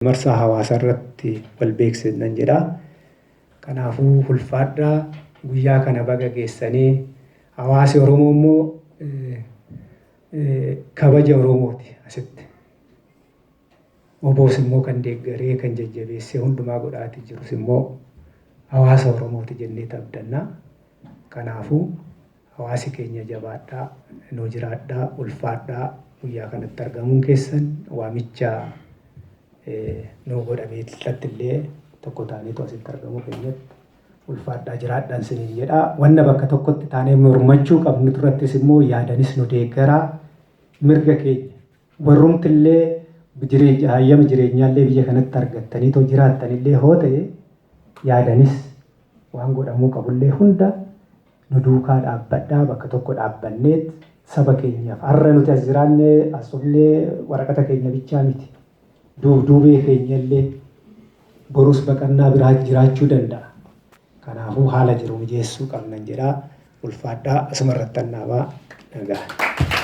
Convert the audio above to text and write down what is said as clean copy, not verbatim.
Marsaa hawaasa irratti wal beeksisnan jedha. Kanaafuu ulfaadhaa guyyaa kana baga geessanii hawaasi Oromoo immoo kabaja Oromooti asitti. Oboos immoo kan deeggaree kan jajjabeessee hundumaa godhaati jirus immoo hawaasa Oromooti jennee abdanna. Kanaafuu hawaasi keenya jabaadhaa, nuu jiraadhaa, ulfaadhaa guyyaa kanatti argamuun keessan waamicha nuu godhamee illee tokko taaneetu asitti argamu keenyatti ulfaadhaa jiraadhaan isiniin jedha. Wanna bakka tokkotti taanee mormachuu qabnu turattis immoo yaadanis nu deeggaraa mirga keenya warrumti illee hayyama jireenyaallee biyya kanatti argattanii too jiraattanillee hoo ta'e yaadanis waan godhamuu qabullee hunda nu duukaa dhaabbadhaa bakka tokko dhaabbanneet saba keenyaaf har'a nuti as jiraanne asuflee waraqata keenya bichaa miti. Duubee keenyallee borus baqannaa biraa jiraachuu danda'a. Kanaafuu haala jiru mijeessuu qabnan jedhaa. Ulfaadhaa asumarratti annaabaa nagaa.